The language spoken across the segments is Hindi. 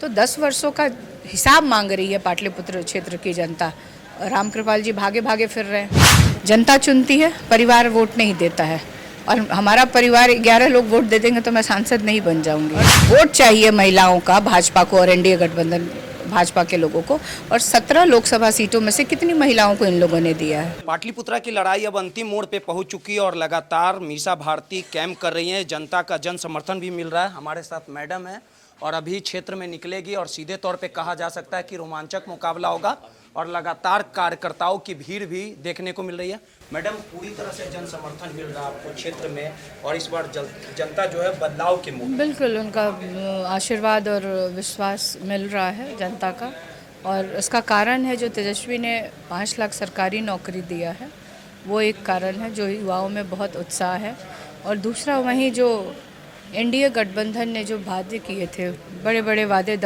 तो 10 वर्षों का हिसाब मांग रही है पाटलिपुत्र क्षेत्र की जनता। रामकृपाल जी भागे भागे फिर रहे हैं। जनता चुनती है, परिवार वोट नहीं देता है। और हमारा परिवार 11 लोग वोट दे देंगे तो मैं सांसद नहीं बन जाऊंगी। वोट चाहिए महिलाओं का भाजपा को और एनडीए गठबंधन भाजपा के लोगों को। और 17 लोकसभा सीटों में से कितनी महिलाओं को इन लोगों ने दिया है। पाटलिपुत्रा की लड़ाई अब अंतिम मोड़ पे पहुंच चुकी है और लगातार मीसा भारती कैंप कर रही हैं। जनता का जन समर्थन भी मिल रहा है। हमारे साथ मैडम है और अभी क्षेत्र में निकलेगी और सीधे तौर पे कहा जा सकता है कि रोमांचक मुकाबला होगा और लगातार कार्यकर्ताओं की भीड़ भी देखने को मिल रही है। मैडम, पूरी तरह से जन समर्थन मिल रहा है आपको क्षेत्र में और इस बार जनता जो है बदलाव के मुंह। बिल्कुल, उनका आशीर्वाद और विश्वास मिल रहा है जनता का। और इसका कारण है जो तेजस्वी ने 5 लाख सरकारी नौकरी दिया है, वो एक कारण है जो युवाओं में बहुत उत्साह है। और दूसरा वहीं जो एनडीए गठबंधन ने जो वादे किए थे, बड़े बड़े वादे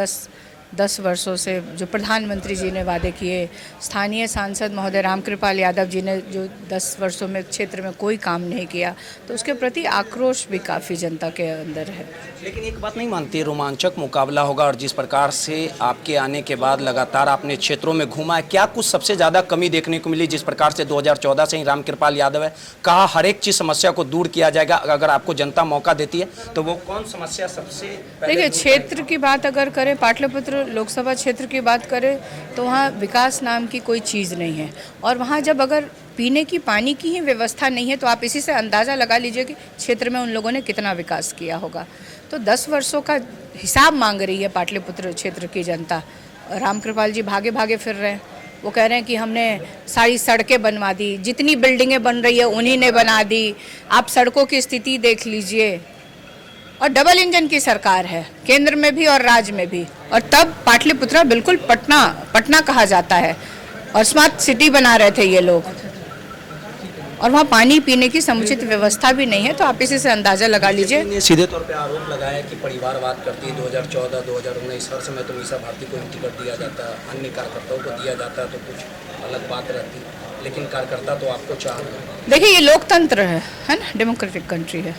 10 वर्षों से जो प्रधानमंत्री जी ने वादे किए, स्थानीय सांसद महोदय रामकृपाल यादव जी ने जो 10 वर्षों में क्षेत्र में कोई काम नहीं किया, तो उसके प्रति आक्रोश भी काफ़ी जनता के अंदर है। लेकिन एक बात नहीं मानती, रोमांचक मुकाबला होगा और जिस प्रकार से आपके आने के बाद लगातार आपने क्षेत्रों में घूमा है, क्या कुछ सबसे ज़्यादा कमी देखने को मिली? जिस प्रकार से 2014 से ही रामकृपाल यादव है, कहा हर एक चीज़ समस्या को दूर किया जाएगा अगर आपको जनता मौका देती है, तो वो कौन समस्या सबसे देखिए, क्षेत्र की बात अगर करें, पाटलिपुत्र लोकसभा क्षेत्र की बात करें तो वहाँ विकास नाम की कोई चीज़ नहीं है। और वहाँ जब अगर पीने की पानी की ही व्यवस्था नहीं है तो आप इसी से अंदाज़ा लगा लीजिए कि क्षेत्र में उन लोगों ने कितना विकास किया होगा। तो 10 वर्षों का हिसाब मांग रही है पाटलिपुत्र क्षेत्र की जनता। रामकृपाल जी भागे भागे फिर रहे हैं। वो कह रहे हैं कि हमने सारी सड़कें बनवा दी, जितनी बिल्डिंगें बन रही है उन्हीं ने बना दी। आप सड़कों की स्थिति देख लीजिए। और डबल इंजन की सरकार है, केंद्र में भी और राज्य में भी। और तब पाटलिपुत्रा बिल्कुल पटना कहा जाता है और स्मार्ट सिटी बना रहे थे ये लोग। और वहाँ पानी पीने की समुचित व्यवस्था भी नहीं है, तो आप इसी से अंदाजा लगा लीजिए। सीधे तौर पे आरोप लगाया कि परिवारवाद करती है। 2014, 2019 हर समय तो मीसा भारती को टिकट दिया जाता है, अन्य कार्यकर्ताओं को दिया जाता है तो कुछ अलग बात रहती, लेकिन कार्यकर्ता तो आपको चाह रहे हैं। देखिए, ये लोकतंत्र है ना, डेमोक्रेटिक कंट्री है।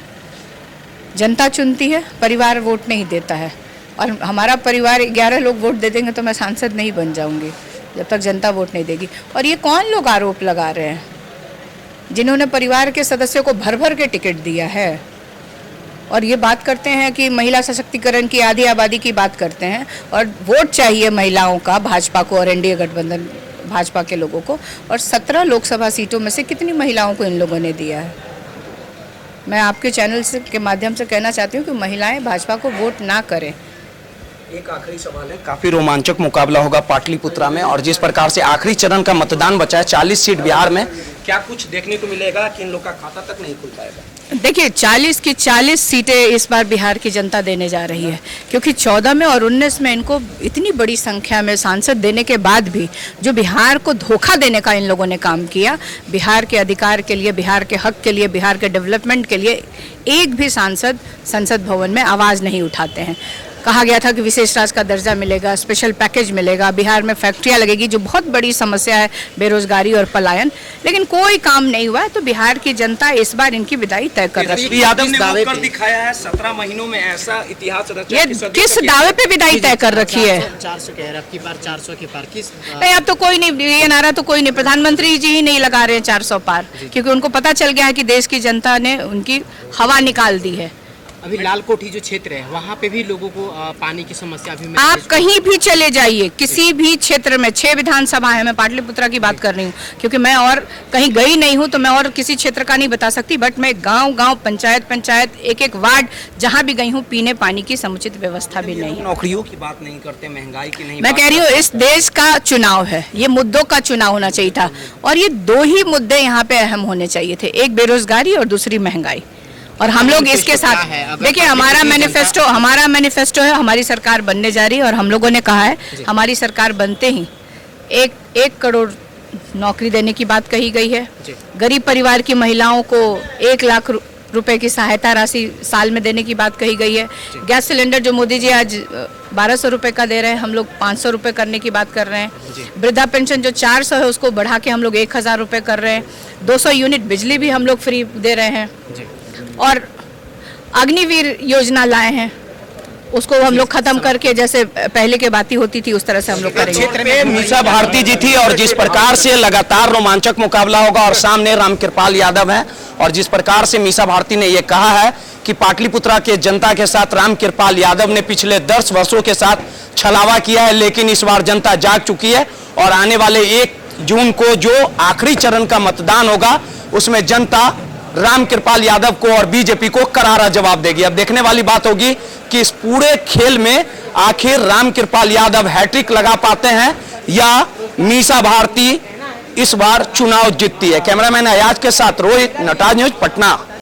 जनता चुनती है, परिवार वोट नहीं देता है। और हमारा परिवार 11 लोग वोट दे देंगे तो मैं सांसद नहीं बन जाऊंगी जब तक जनता वोट नहीं देगी। और ये कौन लोग आरोप लगा रहे हैं जिन्होंने परिवार के सदस्यों को भर भर के टिकट दिया है और ये बात करते हैं कि महिला सशक्तिकरण की आधी आबादी की बात करते हैं और वोट चाहिए महिलाओं का भाजपा को और एनडीए गठबंधन भाजपा के लोगों को। और 17 लोकसभा सीटों में से कितनी महिलाओं को इन लोगों ने दिया है। मैं आपके चैनल से के माध्यम से कहना चाहती हूँ कि महिलाएं भाजपा को वोट ना करें। एक आखिरी सवाल है, काफी रोमांचक मुकाबला होगा पाटलिपुत्रा में और जिस प्रकार से आखिरी चरण का मतदान बचा है 40 सीट बिहार में, क्या कुछ देखने को मिलेगा कि इन लोग का खाता तक नहीं खुल पाएगा? देखिए, 40 की 40 सीटें इस बार बिहार की जनता देने जा रही है, क्योंकि 14 में और 19 में इनको इतनी बड़ी संख्या में सांसद देने के बाद भी जो बिहार को धोखा देने का इन लोगों ने काम किया, बिहार के अधिकार के लिए, बिहार के हक के लिए, बिहार के डेवलपमेंट के लिए एक भी सांसद संसद भवन में आवाज़ नहीं उठाते हैं। कहा गया था कि विशेष राज्य का दर्जा मिलेगा, स्पेशल पैकेज मिलेगा, बिहार में फैक्ट्रियां लगेगी, जो बहुत बड़ी समस्या है बेरोजगारी और पलायन, लेकिन कोई काम नहीं हुआ है। तो बिहार की जनता इस बार इनकी विदाई तय कर रही है। यादव ने वो कर दिखाया है 17 महीनों में, ऐसा इतिहास रचा। ये किस दावे पे विदाई तय कर रखी है? 400 कह रहा, 400 के पार किस? नहीं, अब तो कोई नहीं, ये नारा तो कोई नहीं, प्रधानमंत्री जी ही नहीं लगा रहे हैं 400 पार, क्योंकि उनको पता चल गया है कि देश की जनता ने उनकी हवा निकाल दी है। अभी लाल कोठी जो क्षेत्र है वहाँ पे भी लोगों को पानी की समस्या भी। आप कहीं भी चले जाइए, किसी भी क्षेत्र में 6 विधानसभा है, मैं पाटलिपुत्रा की बात कर रही हूँ क्योंकि मैं और कहीं गई नहीं हूँ तो मैं और किसी क्षेत्र का नहीं बता सकती, बट मैं गांव-गांव, पंचायत, एक वार्ड जहाँ भी गई हूँ, पीने पानी की समुचित व्यवस्था भी नहीं है। नौकरियों की बात नहीं करते, महंगाई की नहीं। मैं कह रही हूँ, इस देश का चुनाव है, ये मुद्दों का चुनाव होना चाहिए था और ये 2 ही मुद्दे यहाँ पे अहम होने चाहिए थे, एक बेरोजगारी और दूसरी महंगाई। और हम लोग इसके साथ, देखिए, हमारा मैनिफेस्टो है, हमारी सरकार बनने जा रही है और हम लोगों ने कहा है हमारी सरकार बनते ही 1 करोड़ नौकरी देने की बात कही गई है। गरीब परिवार की महिलाओं को 1 लाख रुपए की सहायता राशि साल में देने की बात कही गई है। गैस सिलेंडर जो मोदी जी आज 1200 रुपये का दे रहे हैं, हम लोग 500 रुपये करने की बात कर रहे हैं। वृद्धा पेंशन जो 400 है उसको बढ़ा के हम लोग 1000 रुपये कर रहे हैं। 200 यूनिट बिजली भी हम लोग फ्री दे रहे हैं और अग्निवीर योजना लाए हैं। उसको हम लोग खत्म करके जैसे पहले की बातें होती थी उस तरह से हम लोग करेंगे। क्षेत्र पे में मीसा भारती जी थी और जिस प्रकार से लगातार रोमांचक मुकाबला होगा और सामने रामकृपाल यादव है और जिस प्रकार से मीसा भारती ने यह कहा है कि पाटलिपुत्रा के जनता के साथ रामकृपाल यादव ने पिछले 10 वर्षों के साथ छलावा किया है, लेकिन इस बार जनता जाग चुकी है और आने वाले 1 जून को जो आखिरी चरण का मतदान होगा उसमें जनता रामकृपाल यादव को और बीजेपी को करारा जवाब देगी। अब देखने वाली बात होगी कि इस पूरे खेल में आखिर रामकृपाल यादव हैट्रिक लगा पाते हैं या मीसा भारती इस बार चुनाव जीतती है। कैमरामैन अयाज के साथ रोहित, नटाज न्यूज, पटना।